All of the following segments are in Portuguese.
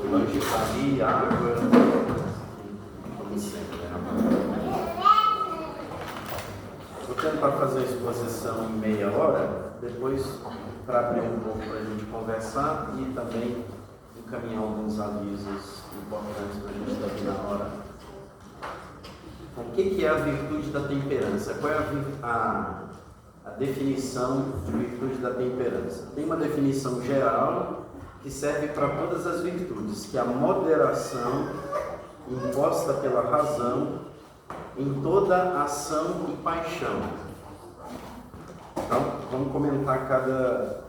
lingerie, água, como sempre, Vou tentar fazer a exposição em meia hora, depois para abrir um pouco para a gente conversar e também encaminhar alguns avisos importantes para a gente saber na hora. Então, o que é a virtude da temperança? Qual é a definição de virtude da temperança? Tem uma definição geral que serve para todas as virtudes, que é a moderação imposta pela razão em toda ação e paixão. Então, vamos comentar cada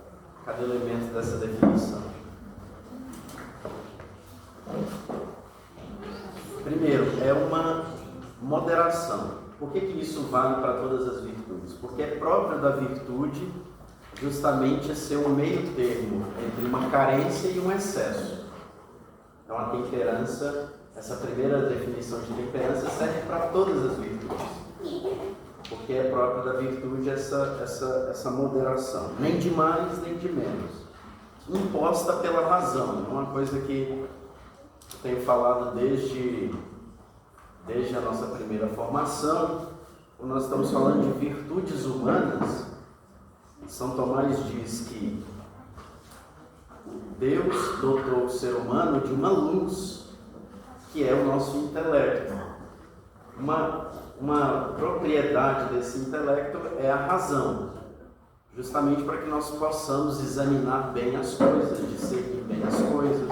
elemento dessa definição. Primeiro, é uma moderação. Por que isso vale para todas as virtudes? Porque é próprio da virtude justamente ser um meio termo entre uma carência e um excesso. Então a temperança, essa primeira definição de temperança serve para todas as virtudes. Porque é próprio da virtude essa moderação. Nem de mais, nem de menos. Imposta pela razão. É uma coisa que eu tenho falado desde a nossa primeira formação. Quando nós estamos falando de virtudes humanas, São Tomás diz que Deus dotou o ser humano de uma luz, que é o nosso intelecto. Uma propriedade desse intelecto é a razão, justamente para que nós possamos examinar bem as coisas, discernir bem as coisas,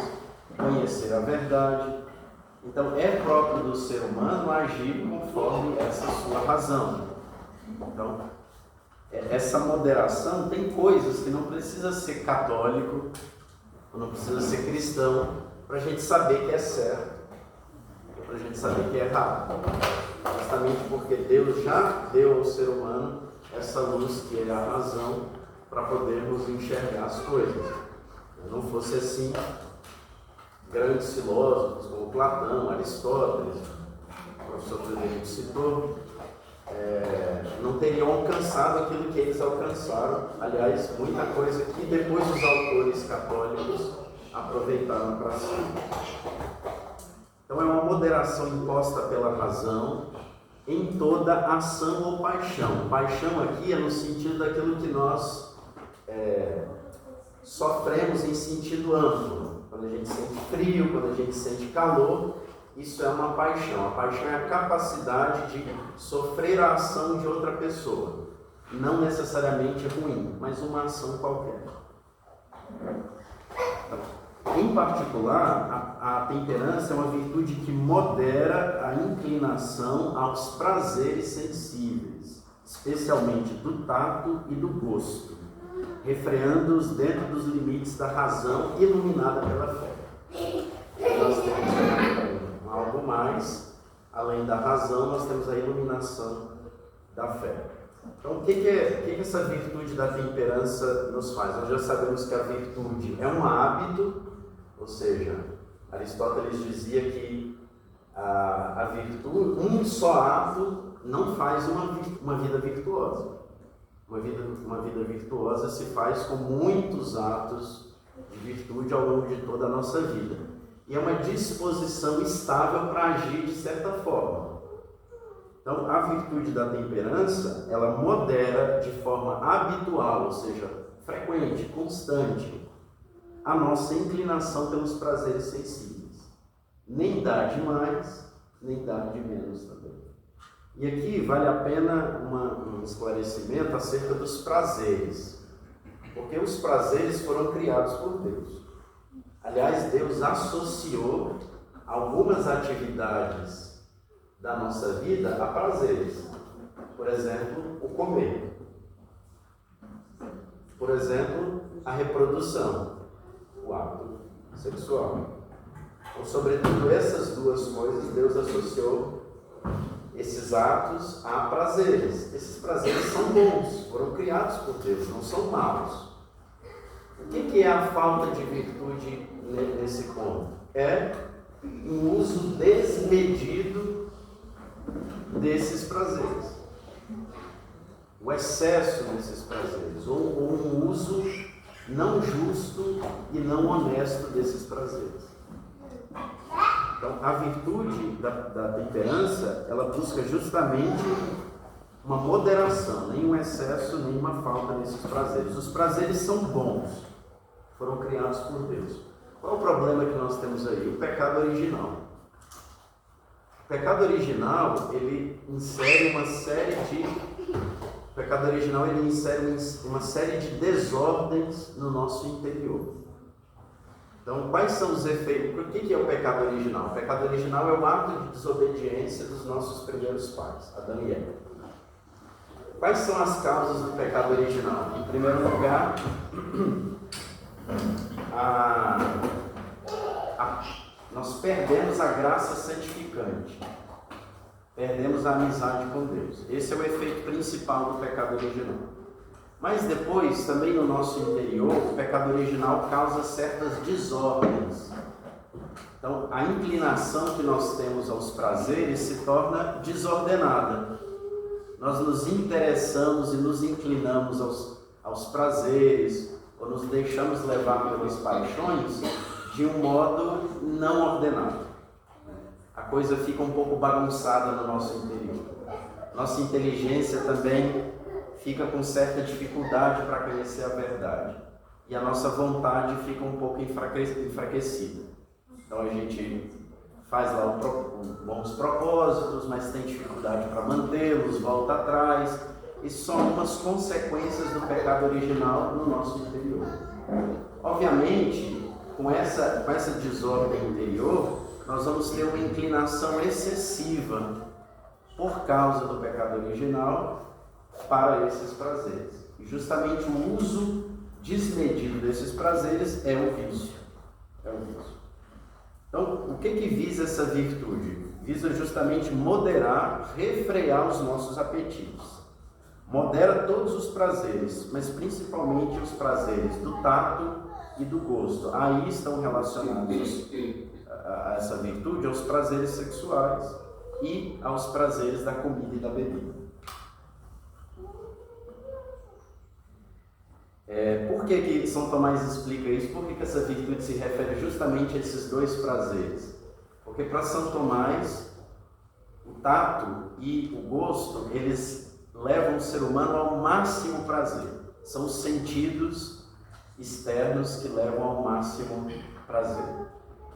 conhecer a verdade. Então, é próprio do ser humano agir conforme essa sua razão. Então, essa moderação tem coisas que não precisa ser católico, não precisa ser cristão, para a gente saber que é certo, para a gente saber que é errado. Justamente porque Deus já deu ao ser humano essa luz que é a razão para podermos enxergar as coisas. Se não fosse assim, grandes filósofos como Platão, Aristóteles, o professor Frederico citou, não teriam alcançado aquilo que eles alcançaram. Aliás, muita coisa que depois os autores católicos aproveitaram para si. Então é uma moderação imposta pela razão em toda ação ou paixão. Paixão aqui é no sentido daquilo que nós sofremos em sentido amplo. Quando a gente sente frio, quando a gente sente calor, isso é uma paixão. A paixão é a capacidade de sofrer a ação de outra pessoa. Não necessariamente ruim, mas uma ação qualquer. Em particular, a temperança é uma virtude que modera a inclinação aos prazeres sensíveis, especialmente do tato e do gosto, refreando-os dentro dos limites da razão iluminada pela fé. Nós temos algo mais, além da razão, nós temos a iluminação da fé. Então, o que essa virtude da temperança nos faz? Nós já sabemos que a virtude é um hábito, ou seja, Aristóteles dizia que a virtude, um só ato não faz uma vida virtuosa. Uma vida virtuosa se faz com muitos atos de virtude ao longo de toda a nossa vida. E é uma disposição estável para agir de certa forma. Então, a virtude da temperança, ela modera de forma habitual, ou seja, frequente, constante, a nossa inclinação pelos prazeres sensíveis. Nem dá de mais, nem dá de menos também. E aqui vale a pena um esclarecimento acerca dos prazeres, porque os prazeres foram criados por Deus. Aliás, Deus associou algumas atividades da nossa vida a prazeres. Por exemplo, o comer. Por exemplo, a reprodução, o ato sexual. Então, sobretudo essas duas coisas, Deus associou esses atos a prazeres. Esses prazeres são bons, foram criados por Deus, não são maus. O que é a falta de virtude nesse ponto? É um uso desmedido desses prazeres. O excesso desses prazeres, ou um uso não justo e não honesto desses prazeres. Então, a virtude da temperança, ela busca justamente uma moderação, nem um excesso, nem uma falta nesses prazeres. Os prazeres são bons, foram criados por Deus. Qual o problema que nós temos aí? O pecado original. O pecado original, ele insere uma série de desordens no nosso interior. Então, quais são os efeitos? O que é o pecado original? O pecado original é o ato de desobediência dos nossos primeiros pais, Adão e Eva. Quais são as causas do pecado original? Em primeiro lugar, nós perdemos a graça santificante, perdemos a amizade com Deus. Esse é o efeito principal do pecado original. Mas depois, também no nosso interior, o pecado original causa certas desordens. Então, a inclinação que nós temos aos prazeres se torna desordenada. Nós nos interessamos e nos inclinamos aos prazeres, ou nos deixamos levar pelas paixões de um modo não ordenado. A coisa fica um pouco bagunçada no nosso interior. Nossa inteligência também fica com certa dificuldade para conhecer a verdade. E a nossa vontade fica um pouco enfraquecida. Então a gente faz lá bons propósitos, mas tem dificuldade para mantê-los, volta atrás. Isso são algumas consequências do pecado original no nosso interior. Obviamente, com essa desordem interior, nós vamos ter uma inclinação excessiva por causa do pecado original para esses prazeres. E justamente o uso desmedido desses prazeres é o vício. Então, o que visa essa virtude? Visa justamente moderar, refrear os nossos apetites. Modera todos os prazeres, mas principalmente os prazeres do tato e do gosto. Aí estão relacionados a essa virtude aos prazeres sexuais e aos prazeres da comida e da bebida. Por que São Tomás explica isso? Por que essa virtude se refere justamente a esses dois prazeres? Porque para São Tomás, o tato e o gosto, eles levam o ser humano ao máximo prazer. São os sentidos externos que levam ao máximo prazer.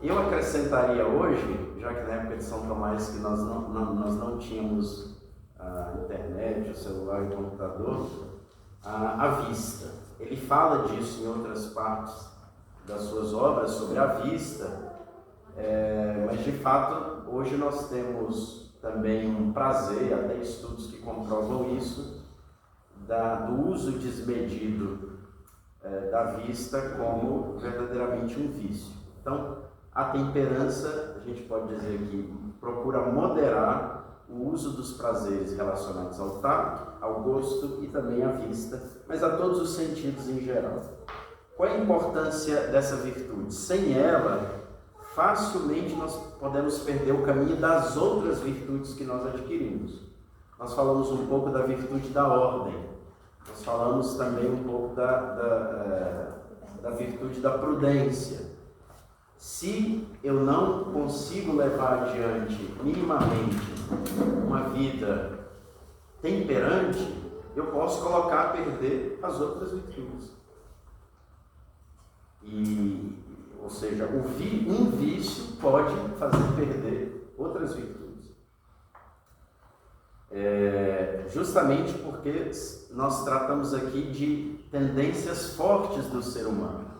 Eu acrescentaria hoje, já que na época de São Tomás que nós não tínhamos a internet, o celular e o computador, a vista. Ele fala disso em outras partes das suas obras, sobre a vista, mas de fato hoje nós temos também um prazer, até estudos que comprovam isso, do uso desmedido da vista como verdadeiramente um vício. Então, a temperança, a gente pode dizer que procura moderar o uso dos prazeres relacionados ao tato, ao gosto e também à vista, mas a todos os sentidos em geral. Qual é a importância dessa virtude? Sem ela, facilmente nós podemos perder o caminho das outras virtudes que nós adquirimos. Nós falamos um pouco da virtude da ordem, nós falamos também um pouco da virtude da prudência. Se eu não consigo levar adiante minimamente uma vida temperante, eu posso colocar a perder as outras virtudes. Ou seja, um vício pode fazer perder outras virtudes. Justamente porque nós tratamos aqui de tendências fortes do ser humano,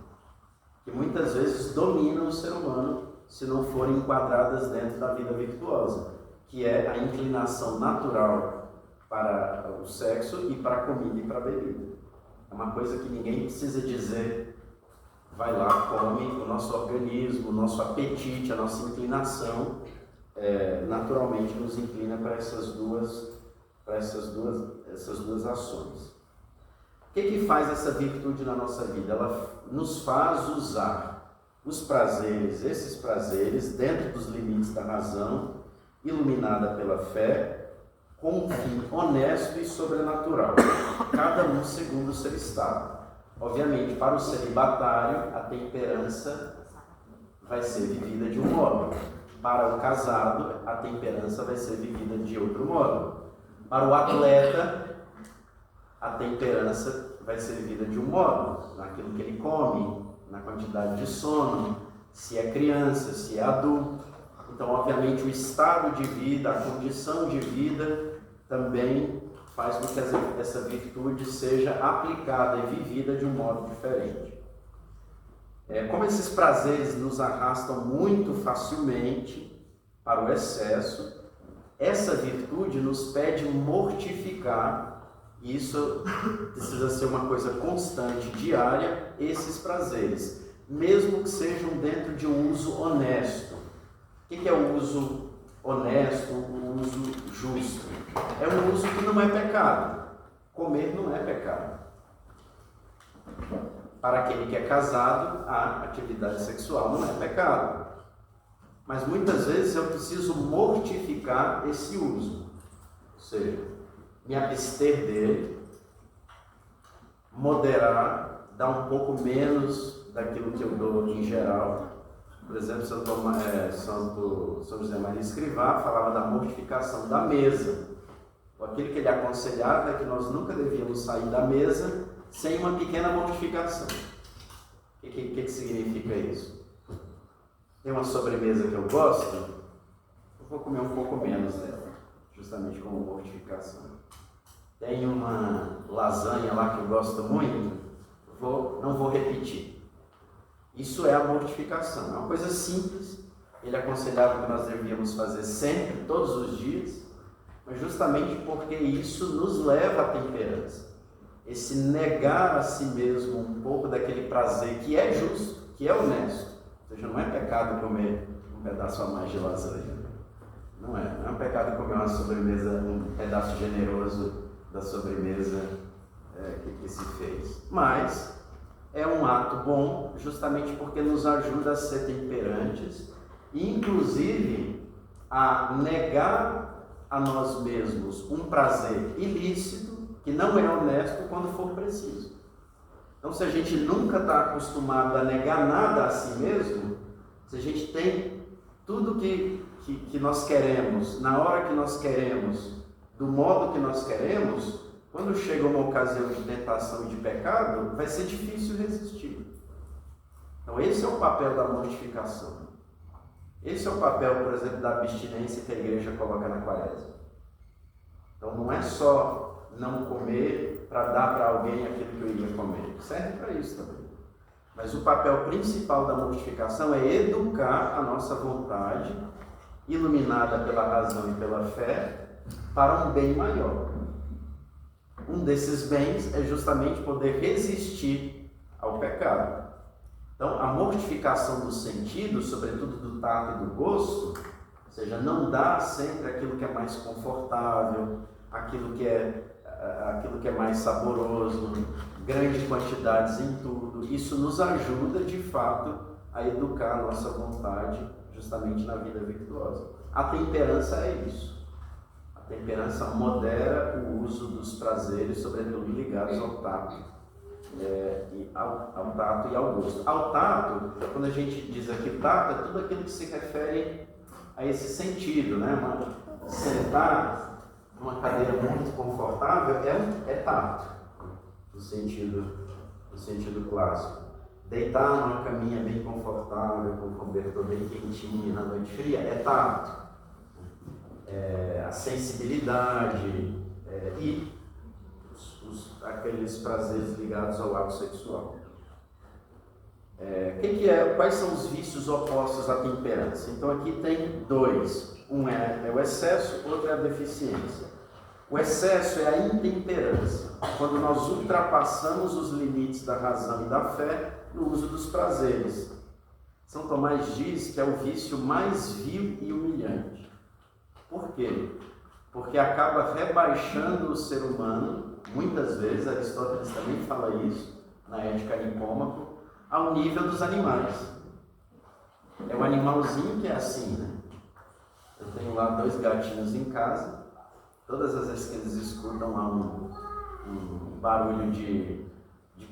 que muitas vezes dominam o ser humano se não forem enquadradas dentro da vida virtuosa, que é a inclinação natural para o sexo e para a comida e para a bebida. É uma coisa que ninguém precisa dizer, vai lá, come. O nosso organismo, o nosso apetite, a nossa inclinação, naturalmente nos inclina para essas duas ações. O que faz essa virtude na nossa vida? Ela nos faz usar esses prazeres, dentro dos limites da razão, iluminada pela fé, com um fim honesto e sobrenatural, cada um segundo o seu estado. Obviamente, para o celibatário, a temperança vai ser vivida de um modo. para o casado, a temperança vai ser vivida de outro modo. Para o atleta, a temperança vai ser vivida de um modo, naquilo que ele come, na quantidade de sono, se é criança, se é adulto. Então, obviamente, o estado de vida, a condição de vida também faz com que essa virtude seja aplicada e vivida de um modo diferente. Como esses prazeres nos arrastam muito facilmente para o excesso, essa virtude nos pede mortificar, e isso precisa ser uma coisa constante, diária, esses prazeres, mesmo que sejam dentro de um uso honesto. O que é o uso honesto, o uso justo? É um uso que não é pecado. Comer não é pecado. Para aquele que é casado, a atividade sexual não é pecado. Mas muitas vezes eu preciso mortificar esse uso. Ou seja, me abster dele, moderar, dar um pouco menos daquilo que eu dou em geral. Por exemplo, São José Maria Escrivá falava da mortificação da mesa. Aquilo que ele aconselhava é que nós nunca devíamos sair da mesa sem uma pequena mortificação. O que significa isso? Tem uma sobremesa que eu gosto, eu vou comer um pouco menos dela, justamente como mortificação. Tem uma lasanha lá que eu gosto muito, não vou repetir. Isso é a mortificação, é uma coisa simples. Ele aconselhava que nós devíamos fazer sempre, todos os dias, mas justamente porque isso nos leva à temperança. Esse negar a si mesmo um pouco daquele prazer que é justo, que é honesto. Ou seja, não é pecado comer um pedaço a mais de lasanha. Não é um pecado comer uma sobremesa, um pedaço generoso da sobremesa que se fez. Mas é um ato bom justamente porque nos ajuda a ser temperantes e, inclusive, a negar a nós mesmos um prazer ilícito que não é honesto quando for preciso. Então, se a gente nunca está acostumado a negar nada a si mesmo, se a gente tem tudo que nós queremos, na hora que nós queremos, do modo que nós queremos, quando chega uma ocasião de tentação e de pecado, vai ser difícil resistir. Então, esse é o papel da mortificação. Esse é o papel, por exemplo, da abstinência que a igreja coloca na quaresma. Então, não é só não comer para dar para alguém aquilo que eu iria comer. Serve para isso também. Mas o papel principal da mortificação é educar a nossa vontade, iluminada pela razão e pela fé, para um bem maior. Um desses bens é justamente poder resistir ao pecado. Então, a mortificação do sentido, sobretudo do tato e do gosto, ou seja, não dar sempre aquilo que é mais confortável, aquilo que é mais saboroso, grandes quantidades em tudo. Isso nos ajuda, de fato, a educar a nossa vontade justamente na vida virtuosa. A temperança é isso. A temperança modera o uso dos prazeres, sobretudo ligados ao tato, ao tato e ao gosto. Ao tato, quando a gente diz aqui tato, é tudo aquilo que se refere a esse sentido, né? Sentar numa cadeira muito confortável é tato, no sentido clássico. Deitar numa caminha bem confortável, com um cobertor bem quentinho na noite fria, é tato. A sensibilidade e aqueles prazeres ligados ao ato sexual. Quais são os vícios opostos à temperança? Então aqui tem dois. Um é o excesso, outro é a deficiência. O excesso é a intemperança, quando nós ultrapassamos os limites da razão e da fé no uso dos prazeres. São Tomás diz que é o vício mais vil e humilhante. Por quê? Porque acaba rebaixando o ser humano, muitas vezes, Aristóteles também fala isso, na Ética Nicômaco, ao nível dos animais. É o animalzinho que é assim, né? Eu tenho lá 2 gatinhos em casa, todas as vezes que eles escutam lá um barulho de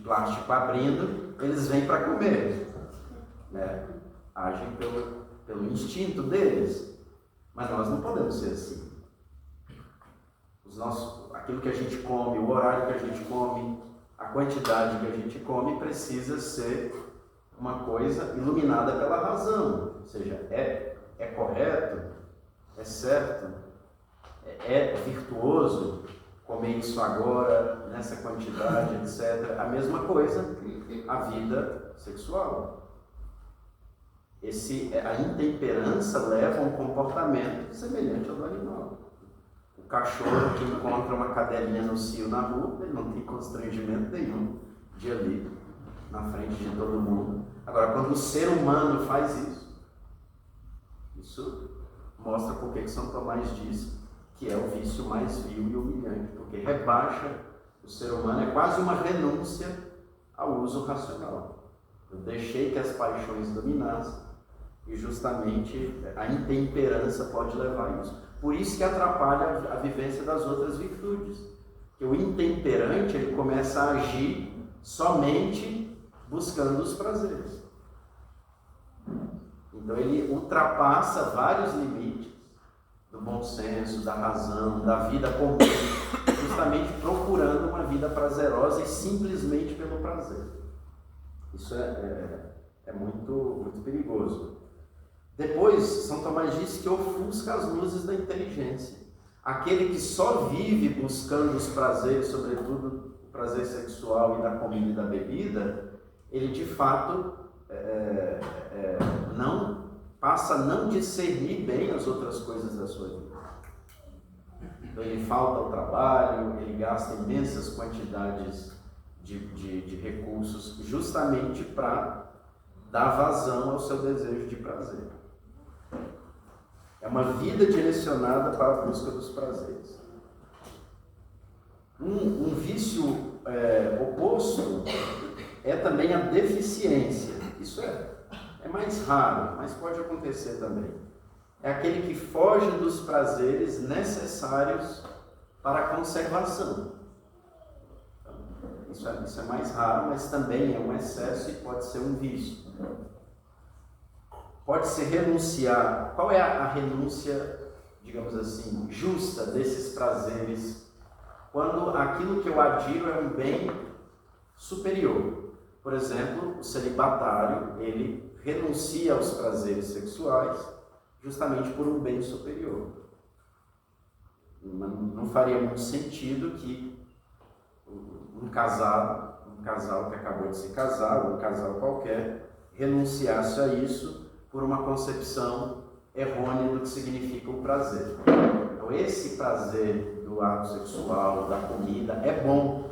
plástico abrindo, eles vêm para comer, né? Agem pelo instinto deles. Mas nós não podemos ser assim. Aquilo que a gente come, o horário que a gente come, a quantidade que a gente come precisa ser uma coisa iluminada pela razão. Ou seja, é correto, é certo, é virtuoso comer isso agora, nessa quantidade, etc. A mesma coisa a vida sexual. A intemperança leva a um comportamento semelhante ao do animal. O cachorro que encontra uma cadelinha no cio na rua, ele não tem constrangimento nenhum de ir ali, na frente de todo mundo. Agora, quando o ser humano faz isso mostra por que São Tomás diz que é o vício mais vil e humilhante, porque rebaixa o ser humano, é quase uma renúncia ao uso racional. Eu deixei que as paixões dominassem e justamente a intemperança pode levar a isso. Por isso que atrapalha a vivência das outras virtudes. Porque o intemperante, ele começa a agir somente buscando os prazeres. Então ele ultrapassa vários limites do bom senso, da razão, da vida comum, justamente procurando uma vida prazerosa e simplesmente pelo prazer. Isso é muito, muito perigoso. Depois, São Tomás disse que ofusca as luzes da inteligência. Aquele que só vive buscando os prazeres, sobretudo o prazer sexual e da comida e da bebida, ele de fato passa a não discernir bem as outras coisas da sua vida. Então ele falta ao trabalho, ele gasta imensas quantidades de recursos justamente para dar vazão ao seu desejo de prazer. É uma vida direcionada para a busca dos prazeres. Um vício oposto é também a deficiência. Isso é mais raro, mas pode acontecer também. É aquele que foge dos prazeres necessários para a conservação. Isso é mais raro, mas também é um excesso e pode ser um vício. Pode-se renunciar. Qual é a renúncia, digamos assim, justa desses prazeres? Quando aquilo que eu adiro é um bem superior. Por exemplo, o celibatário, ele renuncia aos prazeres sexuais justamente por um bem superior. Não faria muito sentido que um casal que acabou de se casar, ou um casal qualquer, renunciasse a isso por uma concepção errônea do que significa o prazer. Então, esse prazer do ato sexual, da comida, é bom.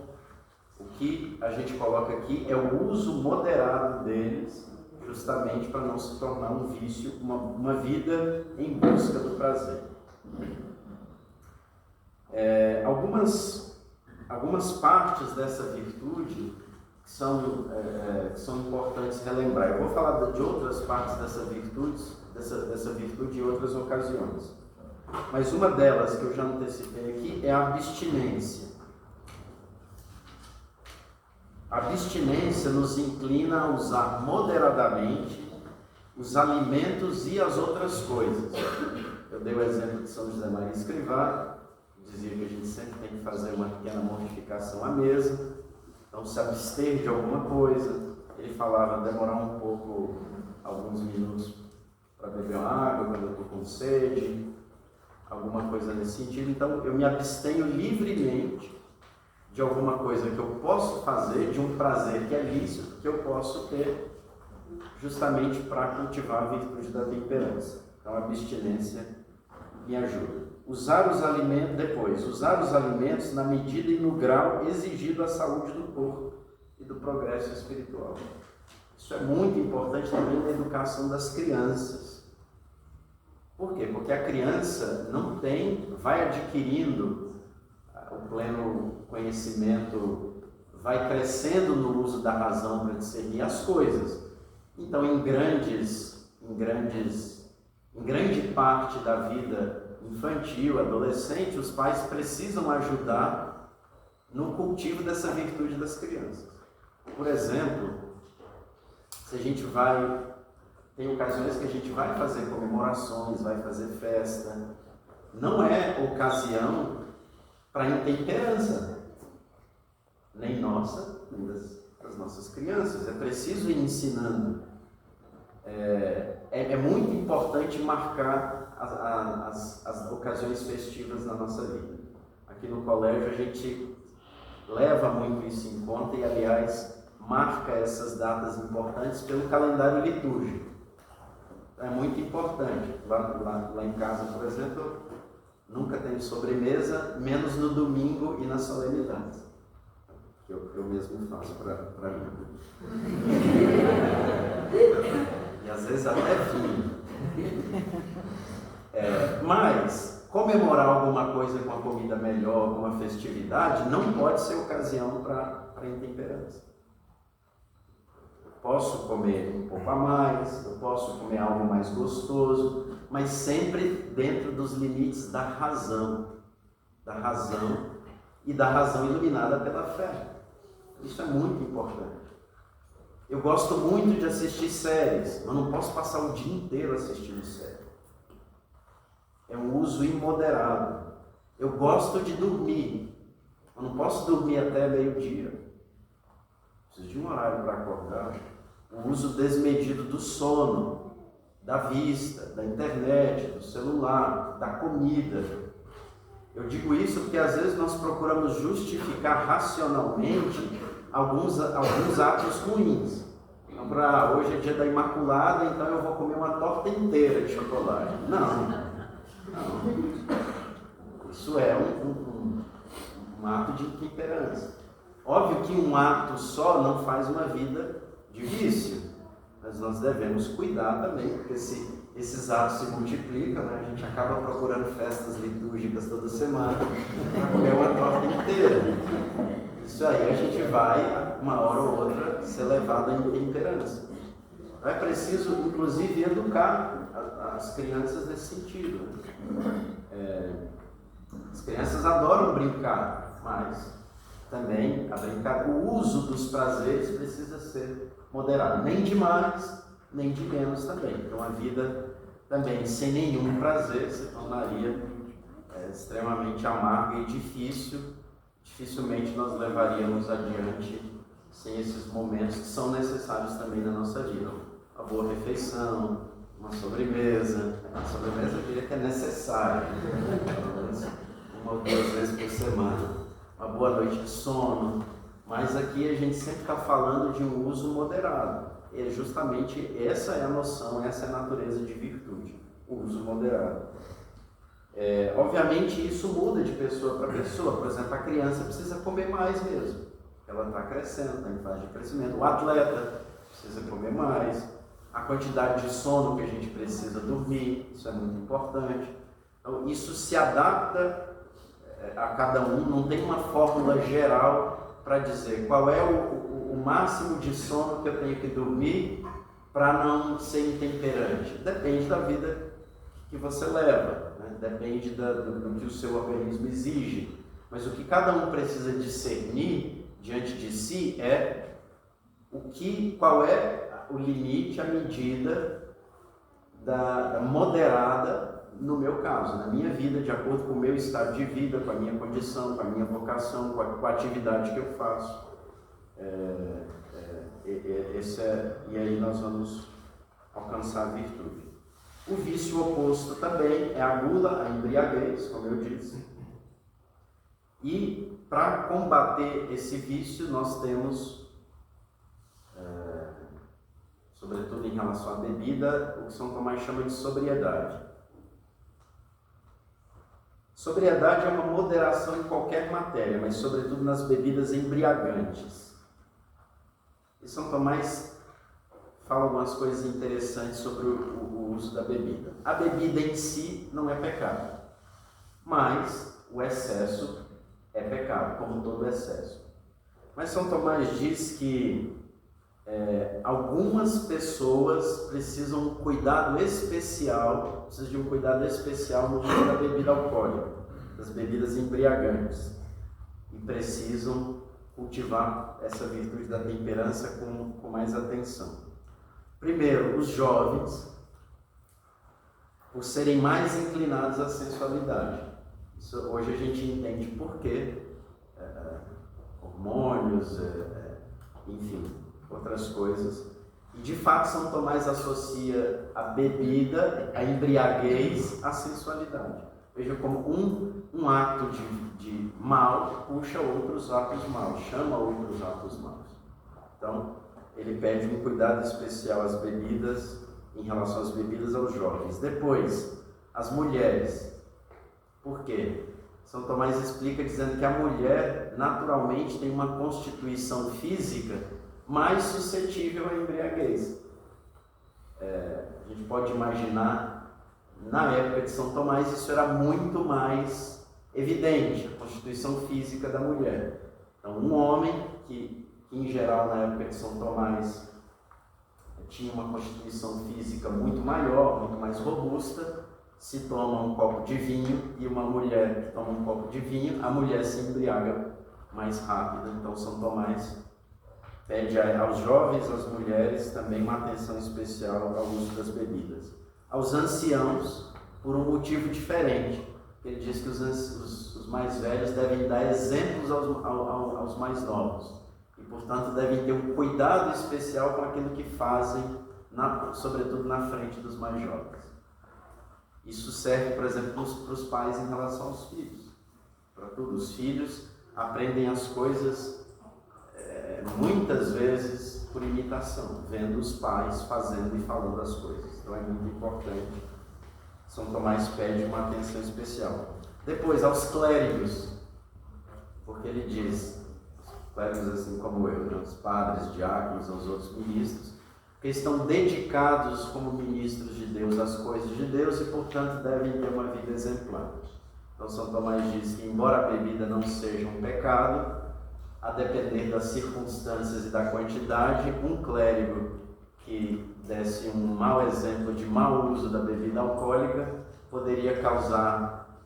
O que a gente coloca aqui é o uso moderado deles, justamente para não se tornar um vício, uma vida em busca do prazer. Algumas partes dessa virtude que são importantes relembrar. Eu vou falar de outras partes dessa virtude em outras ocasiões. Mas uma delas que eu já antecipei aqui é a abstinência. A abstinência nos inclina a usar moderadamente os alimentos e as outras coisas. Eu dei o exemplo de São José Maria Escrivá, que dizia que a gente sempre tem que fazer uma pequena mortificação à mesa, então se abster de alguma coisa. Ele falava demorar um pouco, alguns minutos para beber uma água quando eu estou com sede, alguma coisa nesse sentido. Então eu me abstenho livremente de alguma coisa que eu posso fazer, de um prazer que é lícito, que eu posso ter justamente para cultivar a virtude da temperança. Então a abstinência me ajuda. Usar os alimentos na medida e no grau exigido à saúde do corpo e do progresso espiritual. Isso é muito importante também na educação das crianças. Por quê? Porque a criança vai adquirindo o pleno conhecimento, vai crescendo no uso da razão para discernir as coisas. Então, em grande parte da vida infantil, adolescente, os pais precisam ajudar no cultivo dessa virtude das crianças. Por exemplo, se a gente vai Tem ocasiões que a gente vai fazer comemorações, vai fazer festa. Não é ocasião para intemperança, nem nossa, nem das nossas crianças. É preciso ir ensinando. É muito importante marcar as ocasiões festivas na nossa vida. Aqui no colégio a gente leva muito isso em conta e, aliás, marca essas datas importantes pelo calendário litúrgico. É muito importante. Lá em casa, por exemplo, nunca tenho sobremesa, menos no domingo e nas solenidades. Eu mesmo faço para mim. E às vezes até vinho. Mas comemorar alguma coisa com a comida melhor, alguma festividade, não pode ser ocasião para intemperança. Posso comer um pouco a mais, eu posso comer algo mais gostoso, mas sempre dentro dos limites da razão e da razão iluminada pela fé. Isso é muito importante. Eu gosto muito de assistir séries, mas não posso passar o dia inteiro assistindo série. É um uso imoderado. Eu gosto de dormir, eu não posso dormir até meio-dia. Preciso de um horário para acordar. O uso desmedido do sono, da vista, da internet, do celular, da comida. Eu digo isso porque às vezes nós procuramos justificar racionalmente alguns atos ruins. Então, hoje é dia da Imaculada, então eu vou comer uma torta inteira de chocolate. Não. Isso é um ato de intemperança. Óbvio que um ato só não faz uma vida de vício, mas nós devemos cuidar também, porque esses atos se multiplicam, né? A gente acaba procurando festas litúrgicas toda semana para comer uma torta inteira. Isso aí a gente vai, uma hora ou outra, ser levado à intemperança. É preciso, inclusive, educar as crianças nesse sentido. As crianças adoram brincar, mas também o uso dos prazeres precisa ser moderado. Nem de mais, nem de menos também. Então a vida também sem nenhum prazer se tornaria extremamente amarga e dificilmente nós levaríamos adiante sem esses momentos que são necessários também na nossa vida. Uma boa refeição, uma sobremesa. A sobremesa eu diria que é necessária, uma ou duas vezes por semana. Uma boa noite de sono. Mas aqui a gente sempre está falando de um uso moderado. E justamente essa é a noção, essa é a natureza de virtude, o uso moderado. Obviamente isso muda de pessoa para pessoa. Por exemplo, a criança precisa comer mais mesmo. Ela está crescendo, está em fase de crescimento. O atleta precisa comer mais. A quantidade de sono que a gente precisa dormir, isso é muito importante. Então, isso se adapta a cada um, não tem uma fórmula geral para dizer qual é o máximo de sono que eu tenho que dormir para não ser intemperante. Depende da vida que você leva, né? Depende do que o seu organismo exige. Mas o que cada um precisa discernir diante de si é qual é o limite, a medida da moderada, no meu caso, na minha vida, de acordo com o meu estado de vida, com a minha condição, com a minha vocação, com a atividade que eu faço. E aí nós vamos alcançar a virtude. O vício oposto também é a gula, a embriaguez, como eu disse. E para combater esse vício, nós temos, sobretudo em relação à bebida, o que São Tomás chama de sobriedade. Sobriedade é uma moderação em qualquer matéria, mas sobretudo nas bebidas embriagantes. E São Tomás fala algumas coisas interessantes sobre o uso da bebida. A bebida em si não é pecado, mas o excesso é pecado, como todo excesso. Mas São Tomás diz que algumas pessoas precisam de um cuidado especial no uso da bebida alcoólica, das bebidas embriagantes, e precisam cultivar essa virtude da temperança com mais atenção. Primeiro, os jovens, por serem mais inclinados à sensualidade. Isso, hoje a gente entende por quê. Hormônios, enfim, outras coisas. E de fato São Tomás associa a bebida, a embriaguez, à sensualidade. Veja como um ato de mal puxa outros atos maus, chama outros atos maus. Então, ele pede um cuidado especial às bebidas, em relação às bebidas aos jovens. Depois, as mulheres. Por quê? São Tomás explica dizendo que a mulher naturalmente tem uma constituição física mais suscetível à embriaguez. A gente pode imaginar, na época de São Tomás, isso era muito mais evidente, a constituição física da mulher. Então, um homem que em geral, na época de São Tomás, tinha uma constituição física muito maior, muito mais robusta, se toma um copo de vinho, e uma mulher que toma um copo de vinho, a mulher se embriaga mais rápido. Então São Tomás pede aos jovens, às mulheres, também uma atenção especial ao uso das bebidas. Aos anciãos, por um motivo diferente. Ele diz que os mais velhos devem dar exemplos aos mais novos. E, portanto, devem ter um cuidado especial com aquilo que fazem, sobretudo na frente dos mais jovens. Isso serve, por exemplo, para os pais em relação aos filhos. Para tudo. Os filhos aprendem as coisas, muitas vezes, por imitação, vendo os pais fazendo e falando as coisas. Então, é muito importante. São Tomás pede uma atenção especial. Depois, aos clérigos, porque ele diz, clérigos assim como eu, né? Os padres, diáconos, aos outros ministros, que estão dedicados como ministros de Deus às coisas de Deus e, portanto, devem ter uma vida exemplar. Então, São Tomás diz que, embora a bebida não seja um pecado, a depender das circunstâncias e da quantidade, um clérigo que desse um mau exemplo de mau uso da bebida alcoólica poderia causar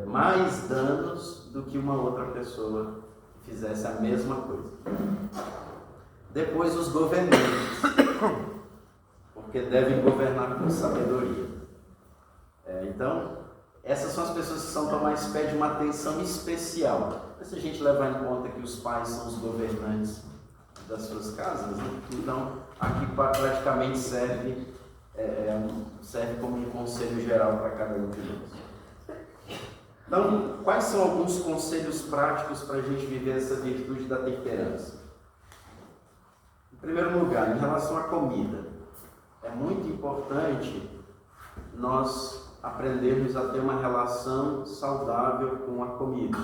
mais danos do que uma outra pessoa que fizesse a mesma coisa. Depois, os governantes, porque devem governar com sabedoria. Então, essas são as pessoas que São Tomás pede uma atenção especial. Se a gente levar em conta que os pais são os governantes das suas casas, né? Então aqui praticamente serve como um conselho geral para cada um de nós. Então, quais são alguns conselhos práticos para a gente viver essa virtude da temperança? Em primeiro lugar, em relação à comida, é muito importante nós aprendermos a ter uma relação saudável com a comida.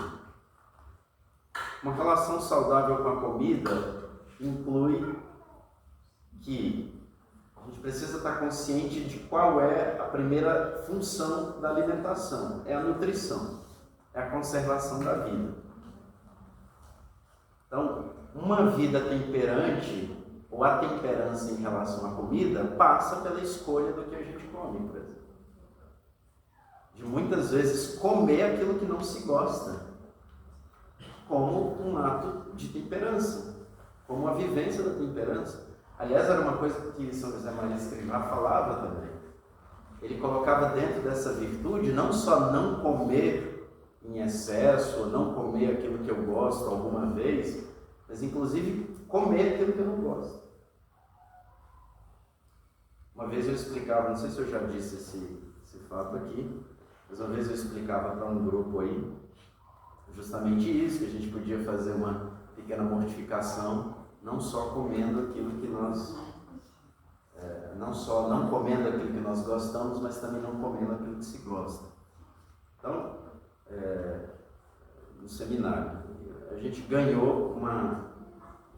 Uma relação saudável com a comida inclui que a gente precisa estar consciente de qual é a primeira função da alimentação. É a nutrição, é a conservação da vida. Então, uma vida temperante, ou a temperança em relação à comida, passa pela escolha do que a gente come, por exemplo. De muitas vezes comer aquilo que não se gosta, como um ato de temperança, como a vivência da temperança. Aliás, era uma coisa que São José Maria Escrivá falava também. Ele colocava dentro dessa virtude não só não comer em excesso, ou não comer aquilo que eu gosto alguma vez, mas inclusive comer aquilo que eu não gosto. Uma vez eu explicava, não sei se eu já disse esse fato aqui, mas uma vez eu explicava para um grupo aí, justamente isso, que a gente podia fazer uma pequena mortificação, não só comendo aquilo que nós, não só não comendo aquilo que nós gostamos, mas também não comendo aquilo que se gosta. Então, no seminário, a gente ganhou não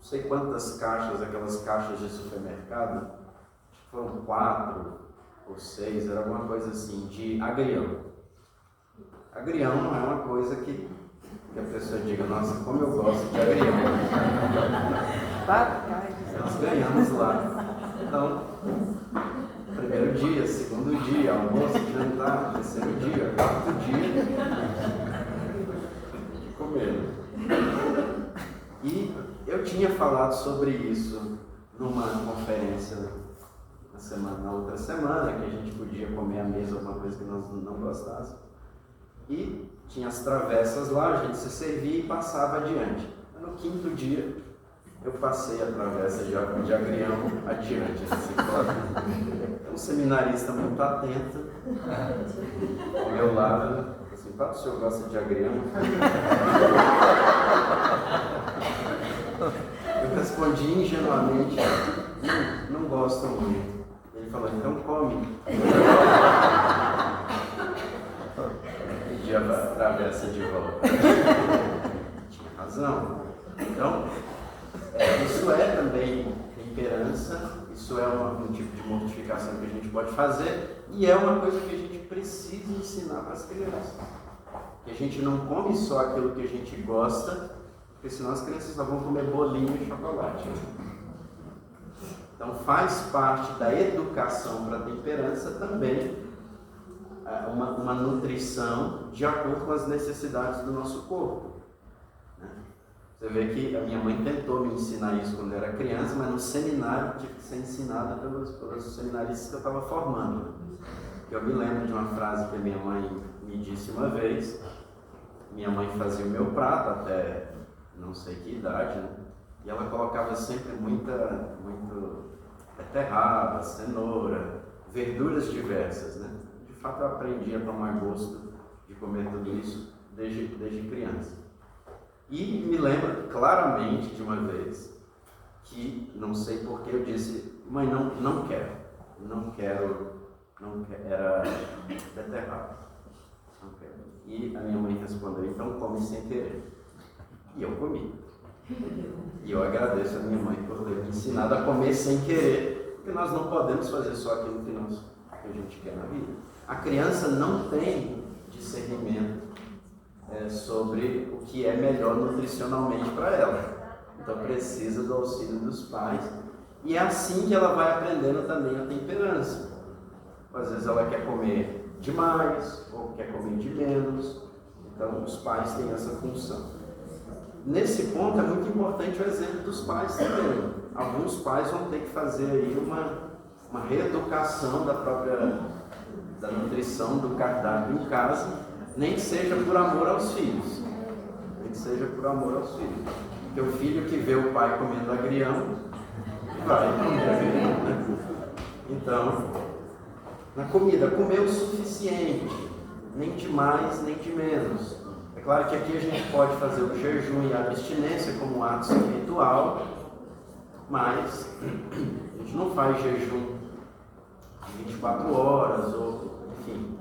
sei quantas caixas, aquelas caixas de supermercado, acho que foram 4 ou 6, era alguma coisa assim, de agrião. Agrião não é uma coisa que a pessoa diga, nossa, como eu gosto de agrião. Nós ganhamos lá. Então, primeiro dia, segundo dia, almoço, jantar, terceiro dia, quarto dia, de comer. E eu tinha falado sobre isso numa conferência na outra semana, que a gente podia comer à mesa alguma coisa que nós não gostássemos. E tinha as travessas lá, a gente se servia e passava adiante. No quinto dia, eu passei a travessa de agrião adiante. Assim, então, um seminarista muito atento, ao meu lado, assim, o senhor gosta de agrião? Eu respondi ingenuamente, não gosto muito. Ele falou, então come. Pedi a travessa de volta. Tinha razão. Então, isso é também temperança, isso é um tipo de mortificação que a gente pode fazer e é uma coisa que a gente precisa ensinar para as crianças. Que a gente não come só aquilo que a gente gosta, porque senão as crianças só vão comer bolinho e chocolate. Então faz parte da educação para a temperança também uma nutrição de acordo com as necessidades do nosso corpo. Você vê que a minha mãe tentou me ensinar isso quando eu era criança, mas no seminário tive que ser ensinada pelos seminaristas que eu estava formando. Eu me lembro de uma frase que a minha mãe me disse uma vez. Minha mãe fazia o meu prato até não sei que idade, né? E ela colocava sempre muito beterraba, cenoura, verduras diversas, né? De fato eu aprendi a tomar gosto de comer tudo isso desde criança. E me lembro claramente de uma vez que, não sei porquê, eu disse, mãe, não quero, era beterraba, não quero. E a minha mãe respondeu, então come sem querer. E eu comi. E eu agradeço a minha mãe por ter me ensinado a comer sem querer, porque nós não podemos fazer só aquilo que a gente quer na vida. A criança não tem discernimento sobre o que é melhor nutricionalmente para ela. Então precisa do auxílio dos pais. E é assim que ela vai aprendendo também a temperança. Às vezes ela quer comer demais ou quer comer de menos. Então os pais têm essa função. Nesse ponto é muito importante o exemplo dos pais também. Alguns pais vão ter que fazer aí uma reeducação da nutrição do cardápio em casa, nem que seja por amor aos filhos. Porque o filho que vê o pai comendo agrião, vai comer agrião, né? Então, na comida, comer o suficiente, nem de mais, nem de menos. É claro que aqui a gente pode fazer o jejum e a abstinência como um ato espiritual, mas a gente não faz jejum de 24 horas, ou enfim.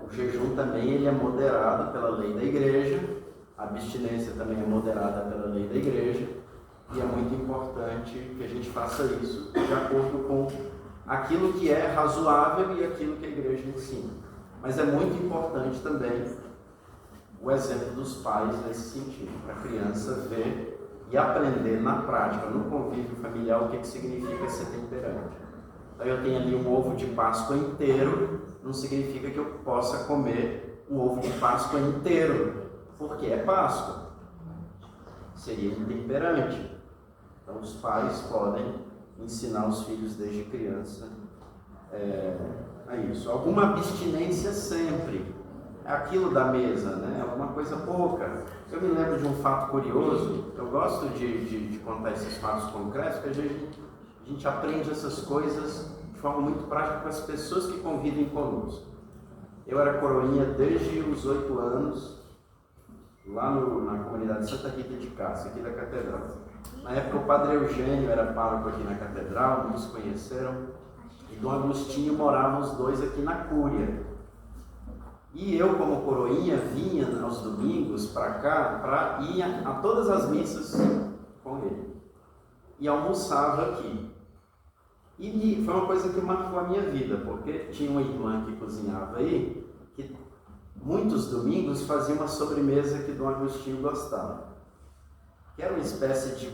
O jejum também ele é moderado pela lei da igreja, a abstinência também é moderada pela lei da igreja, e é muito importante que a gente faça isso de acordo com aquilo que é razoável e aquilo que a igreja ensina. Mas é muito importante também o exemplo dos pais nesse sentido, para a criança ver e aprender na prática, no convívio familiar, o que significa ser temperante. Então eu tenho ali um ovo de Páscoa inteiro, não significa que eu possa comer um ovo de Páscoa inteiro, porque é Páscoa. Seria intemperante. Então os pais podem ensinar os filhos desde criança a isso. Alguma abstinência sempre. Aquilo da mesa, né? Alguma coisa pouca. Eu me lembro de um fato curioso, eu gosto de contar esses fatos concretos, porque a gente aprende essas coisas de forma muito prática com as pessoas que convivem conosco. Eu era coroinha desde os 8 anos, lá na comunidade de Santa Rita de Cássia, aqui da Catedral. Na época o Padre Eugênio era pároco aqui na Catedral, nos conheceram, e Dom Agostinho moravam os dois aqui na Cúria. E eu, como coroinha, vinha aos domingos para cá para ir a todas as missas com ele. E almoçava aqui. E foi uma coisa que marcou a minha vida, porque tinha uma irmã que cozinhava aí, que muitos domingos fazia uma sobremesa que Dom Agostinho gostava. Que era uma espécie de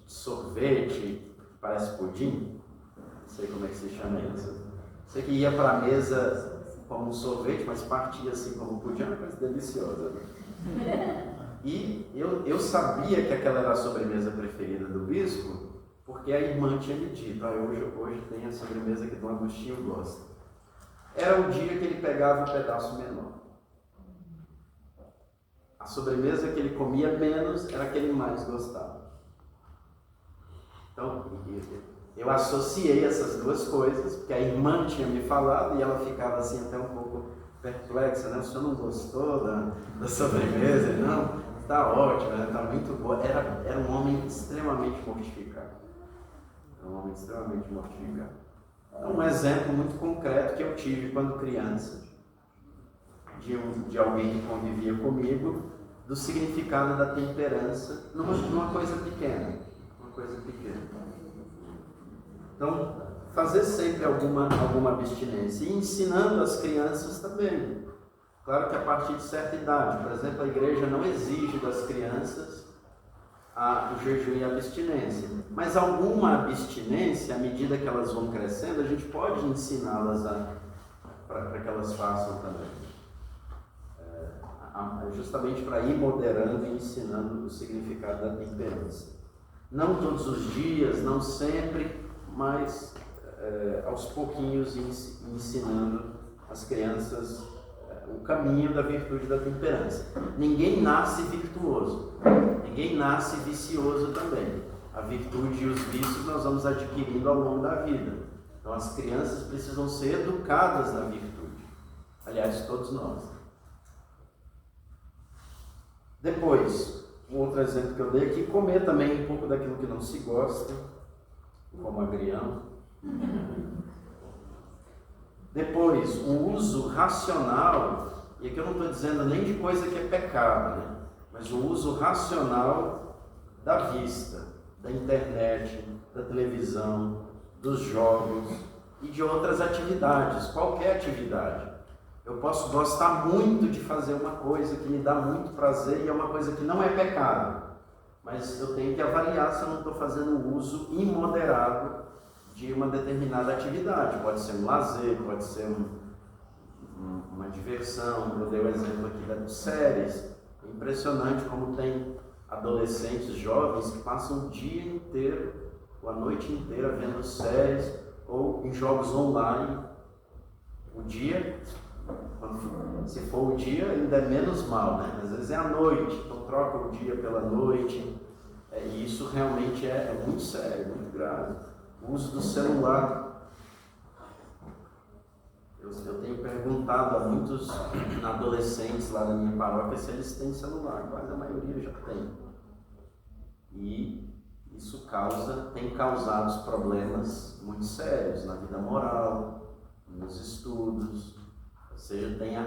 sorvete, parece pudim, não sei como é que se chama isso. Você que ia para a mesa como um sorvete, mas partia assim como pudim, uma coisa deliciosa. E eu sabia que aquela era a sobremesa preferida do bispo, porque a irmã tinha me dito, hoje tem a sobremesa que Dom Agostinho gosta. Era o dia que ele pegava um pedaço menor. A sobremesa que ele comia menos era a que ele mais gostava. Então, eu associei essas duas coisas, porque a irmã tinha me falado e ela ficava assim até um pouco perplexa, né? O senhor não gostou da sobremesa? Ele, não, está ótimo, está muito boa. Era um homem extremamente mortificado. Então, um exemplo muito concreto que eu tive quando criança, de alguém que convivia comigo, do significado da temperança numa coisa pequena. Então, fazer sempre alguma abstinência. E ensinando as crianças também. Claro que a partir de certa idade, por exemplo, a igreja não exige das crianças o jejum e a abstinência. Mas alguma abstinência, à medida que elas vão crescendo, a gente pode ensiná-las para que elas façam também. Justamente para ir moderando e ensinando o significado da temperança. Não todos os dias, não sempre, mas aos pouquinhos ensinando as crianças o caminho da virtude da temperança. Ninguém nasce virtuoso, ninguém nasce vicioso também. A virtude e os vícios nós vamos adquirindo ao longo da vida. Então as crianças precisam ser educadas na virtude. Aliás, todos nós. Depois, um outro exemplo que eu dei aqui, comer também um pouco daquilo que não se gosta, como agrião. Depois, o uso racional, e aqui eu não estou dizendo nem de coisa que é pecado, né? Mas o uso racional da vista, da internet, da televisão, dos jogos e de outras atividades, qualquer atividade. Eu posso gostar muito de fazer uma coisa que me dá muito prazer e é uma coisa que não é pecado, mas eu tenho que avaliar se eu não estou fazendo uso imoderado de uma determinada atividade. Pode ser um lazer, pode ser uma diversão. Eu dei o exemplo aqui das séries. É impressionante como tem adolescentes jovens que passam o dia inteiro, ou a noite inteira vendo séries ou em jogos online. O dia, se for o dia, ainda é menos mal, né? Às vezes é a noite, então troca o dia pela noite. E isso realmente é muito sério, muito grave. O uso do celular. Eu tenho perguntado a muitos adolescentes lá da minha paróquia se eles têm celular. Quase a maioria já tem. E isso tem causado problemas muito sérios na vida moral, nos estudos. Ou seja, tem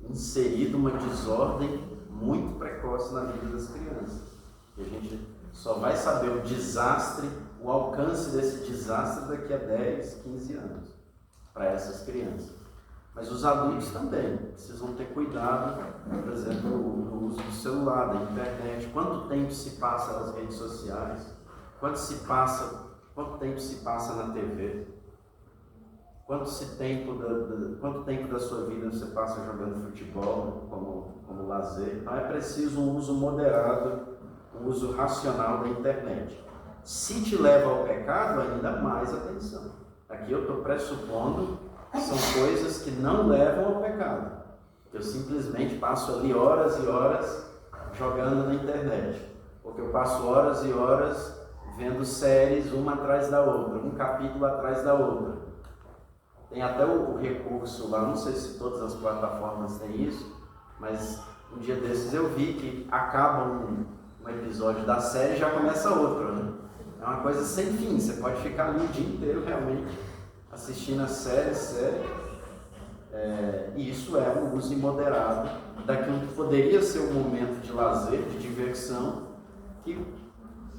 inserido uma desordem muito precoce na vida das crianças. E a gente só vai saber o desastre, o alcance desse desastre daqui a 10, 15 anos para essas crianças. Mas os adultos também precisam ter cuidado, por exemplo, no uso do celular, da internet. Quanto tempo se passa nas redes sociais? Quanto tempo se passa na TV? Quanto tempo da sua vida você passa jogando futebol como lazer? Então é preciso um uso moderado, um uso racional da internet. Se te leva ao pecado, ainda mais atenção. Aqui eu estou pressupondo que são coisas que não levam ao pecado. Eu simplesmente passo ali horas e horas jogando na internet. Ou que eu passo horas e horas vendo séries uma atrás da outra, um capítulo atrás da outra. Tem até o recurso lá, não sei se todas as plataformas têm isso, mas um dia desses eu vi que acaba um episódio da série e já começa outro, né? É uma coisa sem fim, você pode ficar ali o dia inteiro realmente assistindo a série. E isso é um uso imoderado daquilo que poderia ser um momento de lazer, de diversão, que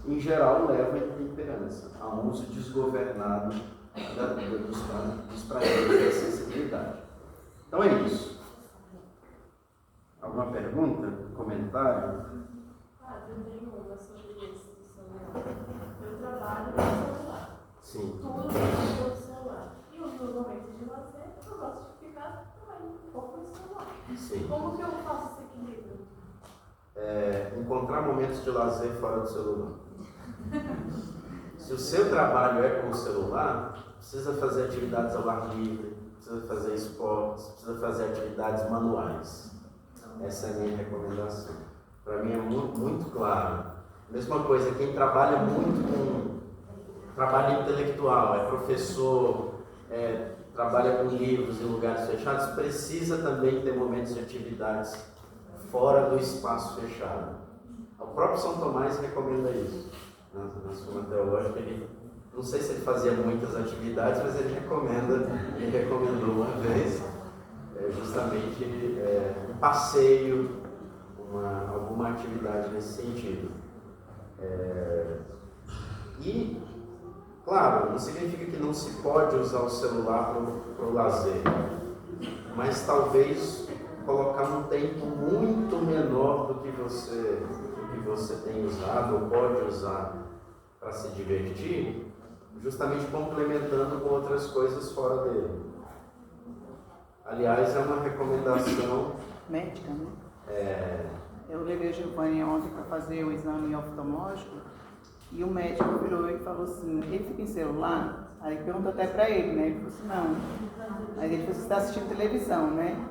em geral leva à intemperança, a um uso desgovernado dos prazeres da sensibilidade. Então é isso. Alguma pergunta? Comentário? Eu tenho uma sobre isso do celular. Eu trabalho no celular. Sim. Tudo no celular. E os meus momentos de lazer, eu gosto de ficar também um pouco no celular. Sim. Como que eu faço esse equilíbrio? Encontrar momentos de lazer fora do celular. Se o seu trabalho é com o celular, precisa fazer atividades ao ar livre, precisa fazer esportes, precisa fazer atividades manuais. Essa é a minha recomendação. Para mim é muito claro. Mesma coisa, quem trabalha muito com trabalho intelectual, é professor, trabalha com livros em lugares fechados, precisa também ter momentos de atividades fora do espaço fechado. O próprio São Tomás recomenda isso. Na Suma Teológica, não sei se ele fazia muitas atividades, mas ele recomendou uma vez, justamente um passeio, alguma atividade nesse sentido. E, claro, não significa que não se pode usar o celular para o lazer, mas talvez colocar um tempo muito menor do que você tem usado ou pode usar para se divertir, justamente complementando com outras coisas fora dele. Aliás, é uma recomendação médica, né? Eu levei a Giovanni ontem para fazer o exame oftalmológico e o médico virou e falou assim, ele fica em celular? Aí perguntou até para ele, né? Ele falou assim, não. Aí ele falou, você está assistindo televisão, né?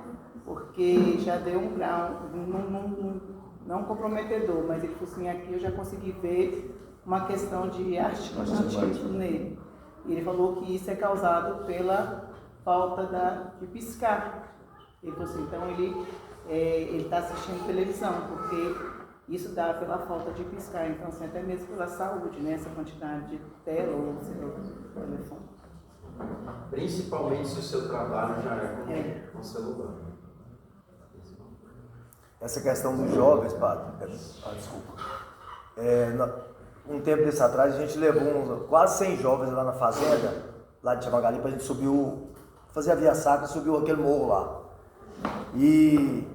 Porque já deu um grau, não comprometedor, mas ele falou assim, aqui eu já consegui ver uma questão de astigmatismo nele. E ele falou que isso é causado pela falta de piscar. Ele falou assim, então ele está assistindo televisão, porque isso dá pela falta de piscar, então assim, até mesmo pela saúde, né? Essa quantidade de tela ou telefone. Principalmente se o seu trabalho já é com celular. Essa questão dos jovens, padre, desculpa. Um tempo desse atrás, a gente levou quase 100 jovens lá na fazenda, lá de Chamagalimpa, a gente subiu, fazia a Via Sacra, subiu aquele morro lá. E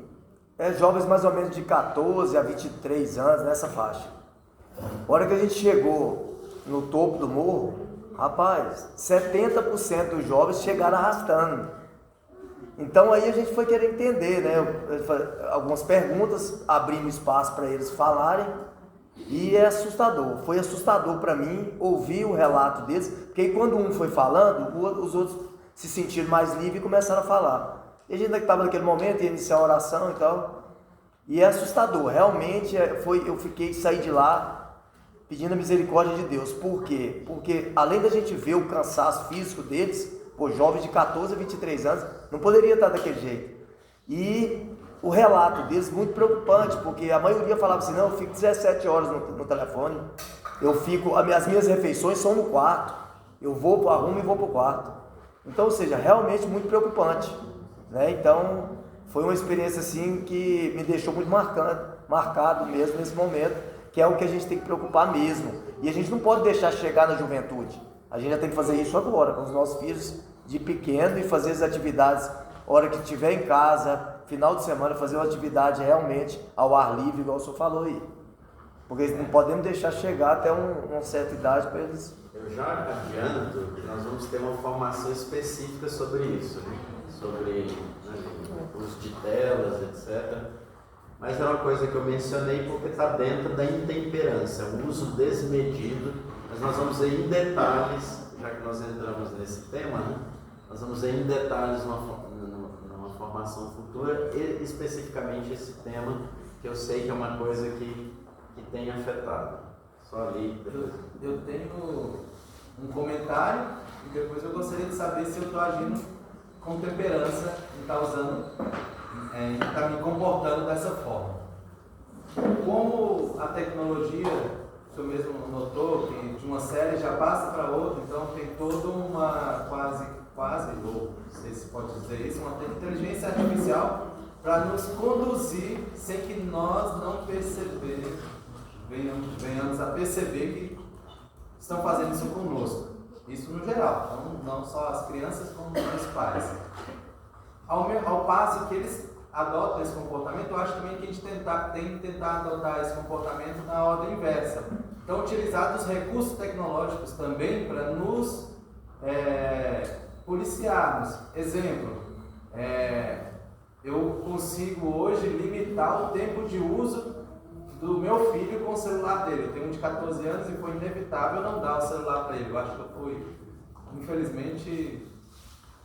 jovens mais ou menos de 14 a 23 anos, nessa faixa. A hora que a gente chegou no topo do morro, rapaz, 70% dos jovens chegaram arrastando. Então aí a gente foi querer entender, né? Algumas perguntas, abrimos espaço para eles falarem e é assustador. Foi assustador para mim ouvir o relato deles, porque aí quando um foi falando, os outros se sentiram mais livres e começaram a falar. E a gente ainda estava naquele momento, ia iniciar a oração e tal, e é assustador. Realmente eu saí de lá pedindo a misericórdia de Deus. Por quê? Porque além da gente ver o cansaço físico deles, jovens de 14 a 23 anos, não poderia estar daquele jeito. E o relato deles muito preocupante, porque a maioria falava assim, não, eu fico 17 horas no telefone, as minhas refeições são no quarto, eu vou para o arrumo e vou para o quarto. Então, ou seja, realmente muito preocupante, né? Então, foi uma experiência assim que me deixou muito marcado mesmo nesse momento, que é o que a gente tem que preocupar mesmo. E a gente não pode deixar chegar na juventude. A gente já tem que fazer isso agora, com os nossos filhos de pequeno e fazer as atividades, hora que estiver em casa, final de semana, fazer uma atividade realmente ao ar livre, igual o senhor falou aí. Porque não podemos deixar chegar até uma certa idade para eles. Eu já adianto que nós vamos ter uma formação específica sobre isso, né? Sobre uso de telas, etc. Mas é uma coisa que eu mencionei porque está dentro da intemperância, o uso desmedido. Mas nós vamos ir em detalhes, já que nós entramos nesse tema, né? Nós vamos ir em detalhes numa formação futura, e especificamente esse tema, que eu sei que é uma coisa que tem afetado. Só ali. Eu tenho um comentário e depois eu gostaria de saber se eu estou agindo com temperança e está está me comportando dessa forma. Como a tecnologia, o senhor mesmo notou que de uma série já passa para outra, então tem toda uma quase, ou não sei se pode dizer isso, uma inteligência artificial para nos conduzir sem que nós não venhamos a perceber que estão fazendo isso conosco. Isso no geral, não só as crianças como os pais. Ao passo que eles adotam esse comportamento, eu acho também que a gente tem que tentar adotar esse comportamento na ordem inversa. Então, utilizar os recursos tecnológicos também para nos policiarmos. Exemplo, eu consigo hoje limitar o tempo de uso do meu filho com o celular dele. Eu tenho um de 14 anos e foi inevitável não dar o celular para ele. Eu acho que eu fui, infelizmente,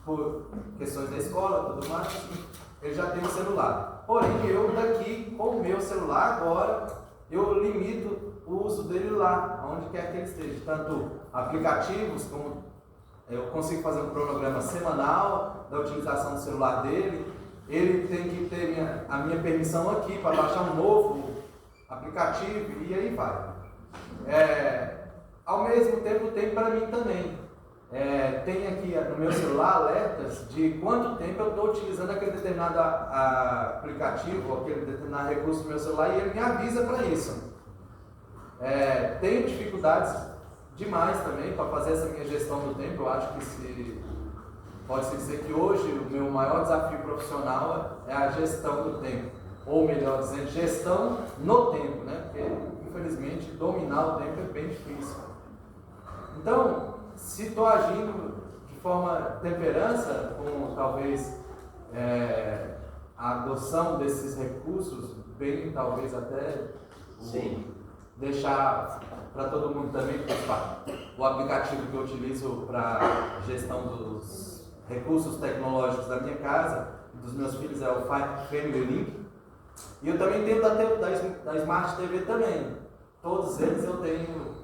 por questões da escola e tudo mais, ele já tem um celular. Porém, eu daqui, com o meu celular agora, eu limito o uso dele lá, onde quer que ele esteja. Tanto aplicativos, como eu consigo fazer um cronograma semanal da utilização do celular dele. Ele tem que ter a minha permissão aqui para baixar um novo aplicativo e aí vai. Ao mesmo tempo tem para mim também. Tem aqui no meu celular alertas de quanto tempo eu estou utilizando aquele determinado aplicativo, aquele determinado recurso do meu celular, e ele me avisa para isso. Tenho dificuldades demais também para fazer essa minha gestão do tempo. Eu acho que pode-se dizer que hoje o meu maior desafio profissional é a gestão do tempo, ou melhor dizendo, gestão no tempo, né? Porque infelizmente dominar o tempo é bem difícil. Então, se estou agindo de forma temperança, com talvez a adoção desses recursos, bem talvez até deixar para todo mundo também participar. O aplicativo que eu utilizo para gestão dos recursos tecnológicos da minha casa e dos meus filhos é o Family Link. E eu também tenho da Smart TV também. Todos eles eu tenho,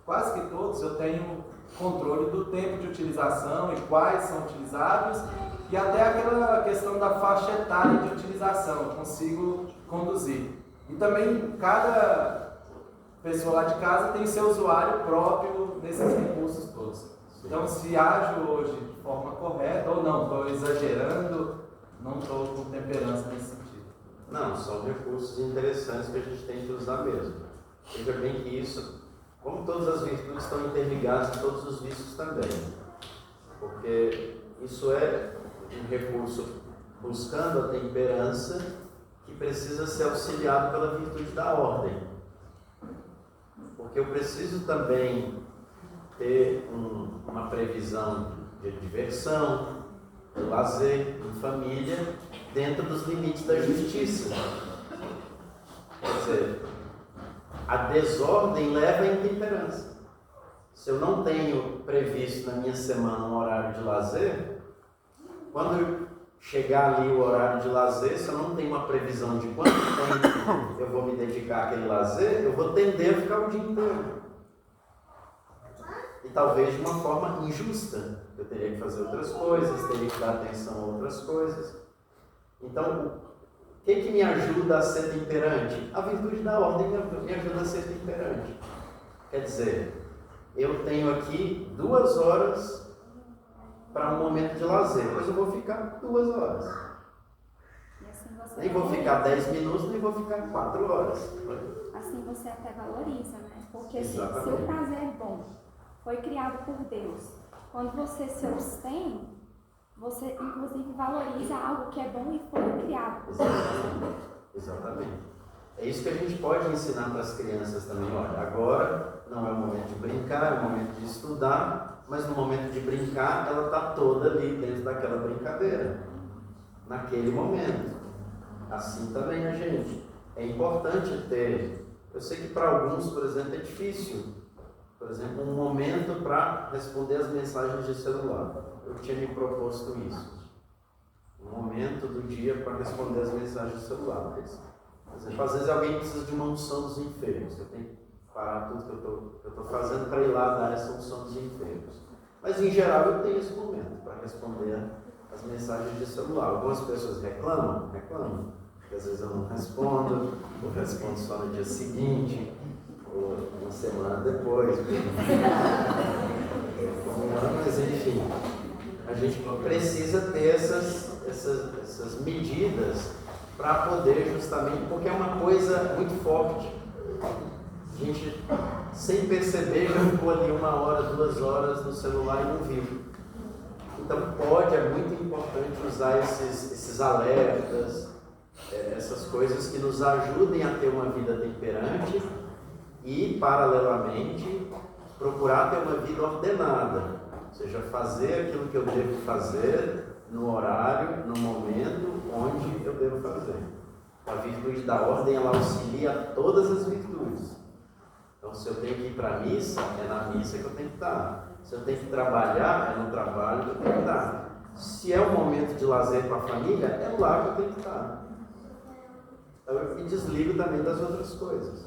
quase que todos, eu tenho controle do tempo de utilização e quais são utilizados, e até aquela questão da faixa etária de utilização, eu consigo conduzir. E também cada pessoa lá de casa tem seu usuário próprio nesses recursos todos. Então, se ajo hoje de forma correta ou não, estou exagerando, não estou com temperança nesse sentido. Não, são recursos interessantes que a gente tem que usar mesmo. Veja bem que isso, como todas as virtudes, estão interligadas em todos os vícios também. Porque isso é um recurso buscando a temperança que precisa ser auxiliado pela virtude da ordem. Porque eu preciso também ter uma previsão de diversão, de lazer, de família, dentro dos limites da justiça. Quer dizer, a desordem leva à intemperança. Se eu não tenho previsto na minha semana um horário de lazer, quando chegar ali o horário de lazer, se eu não tenho uma previsão de quanto tempo eu vou me dedicar àquele lazer, eu vou tender a ficar o dia inteiro. E talvez de uma forma injusta. Eu teria que fazer outras coisas, teria que dar atenção a outras coisas. Então, o que me ajuda a ser temperante? A virtude da ordem me ajuda a ser temperante. Quer dizer, eu tenho aqui 2 horas para um momento de lazer, mas eu vou ficar 2 horas. E assim você Nem vou ficar 10 minutos, nem vou ficar 4 horas. Assim você até valoriza, né? Porque se o Exatamente. prazer é bom, foi criado por Deus, quando você se abstém, você inclusive valoriza algo que é bom e foi criado por Deus. Exatamente. É isso que a gente pode ensinar para as crianças também. Olha, agora não é o momento de brincar, é o momento de estudar, mas no momento de brincar, ela está toda ali dentro daquela brincadeira, naquele momento. Assim também a gente. É importante ter. Eu sei que para alguns, por exemplo, é difícil. Por exemplo, um momento para responder as mensagens de celular. Eu tinha me proposto isso. Um momento do dia para responder as mensagens de celular. Por exemplo, às vezes alguém precisa de uma unção dos enfermos. Eu tenho que parar tudo que eu estou fazendo para ir lá dar essa unção dos enfermos. Mas, em geral, eu tenho esse momento para responder as mensagens de celular. Algumas pessoas reclamam, porque às vezes eu não respondo, ou respondo só no dia seguinte, ou uma semana depois. Mas, enfim, a gente precisa ter essas medidas para poder justamente, porque é uma coisa muito forte. A gente, sem perceber, já ficou ali 1 hora, 2 horas no celular e não viu. Então é muito importante usar esses alertas, essas coisas que nos ajudem a ter uma vida temperante e, paralelamente, procurar ter uma vida ordenada. Ou seja, fazer aquilo que eu devo fazer no horário, no momento onde eu devo fazer. A virtude da ordem, ela auxilia todas as virtudes. Então, se eu tenho que ir para a missa, é na missa que eu tenho que estar. Se eu tenho que trabalhar, é no trabalho que eu tenho que estar. Se é um momento de lazer com a família, é lá que eu tenho que estar. Então, eu me desligo também das outras coisas.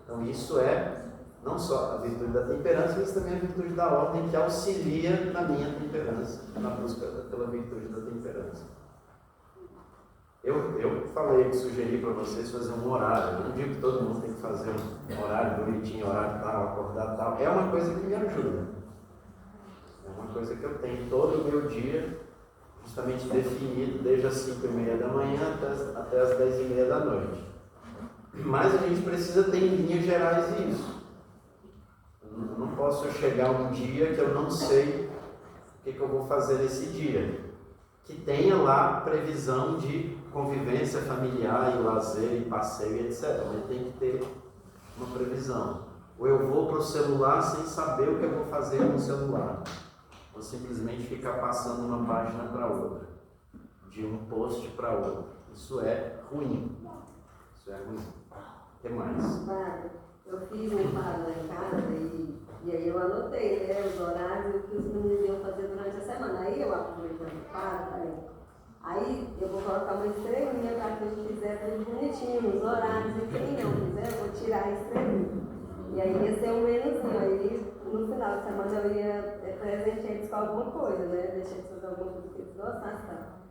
Então, isso é não só a virtude da temperança, mas também a virtude da ordem, que auxilia na minha temperança, na busca pela virtude da temperança. Eu falei, sugeri para vocês fazer um horário. Eu não digo que todo mundo tem que fazer um horário bonitinho, horário tal, acordar tal. É uma coisa que me ajuda. É uma coisa que eu tenho todo o meu dia, justamente definido, desde as 5h30 da manhã até as 10h30 da noite. Mas a gente precisa ter em linhas gerais isso. Eu não posso chegar um dia que eu não sei o que eu vou fazer nesse dia. Que tenha lá previsão de convivência familiar e lazer e passeio, etc. Mas tem que ter uma previsão. Ou eu vou para o celular sem saber o que eu vou fazer no celular. Ou simplesmente ficar passando uma página para outra. De um post para outro. Isso é ruim. Isso é ruim. O que mais? Padre, eu fiz um quadro lá em casa e aí eu anotei, né, os horários que os meninos iam fazer durante a semana. Aí eu aproveitando o quadro, falei, aí eu vou colocar uma estrelinha para que a gente fizer tudo bonitinho, os horários, e quem não quiser, eu vou tirar a estrelinha. E aí ia ser um menuzinho, aí no final de semana eu ia presentear eles com alguma coisa, né, deixar eles fazer alguma coisa que eles gostassem, tá?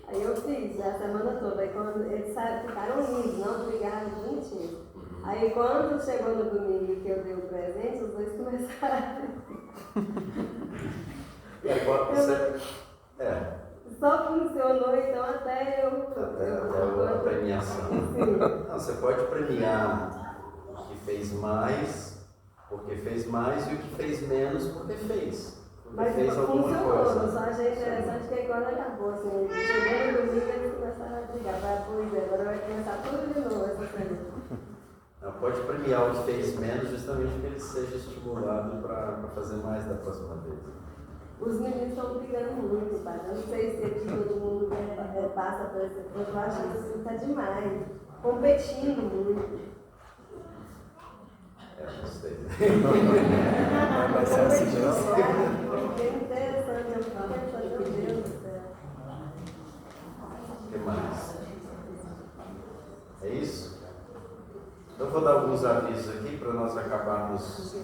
Aí eu fiz a semana toda, aí quando eles ficaram lindos, não brigaram, bonitinho. Aí quando chegou no domingo que eu dei o presente, os dois começaram Só funcionou então até a premiação. Não, você pode premiar o que fez mais, porque fez mais, e o que fez menos, porque fez. Mas fez alguma funcionou, coisa. só achei interessante que quando acabou, assim, chegou no domingo eles começaram a brigar, pois é, agora vai começar tudo de novo essa coisa. Não, pode premiar o que fez menos, justamente para ele seja estimulado para fazer mais da próxima vez. Os meninos estão brigando muito, pai. Eu não sei se aqui todo mundo passa por esse ponto, eu acho que isso está demais. Competindo muito. Não sei. Vai ser assim mesmo. Bem interessante, eu fico pensando, meu Deus do céu. O que mais? É isso? Então, vou dar alguns avisos aqui para nós acabarmos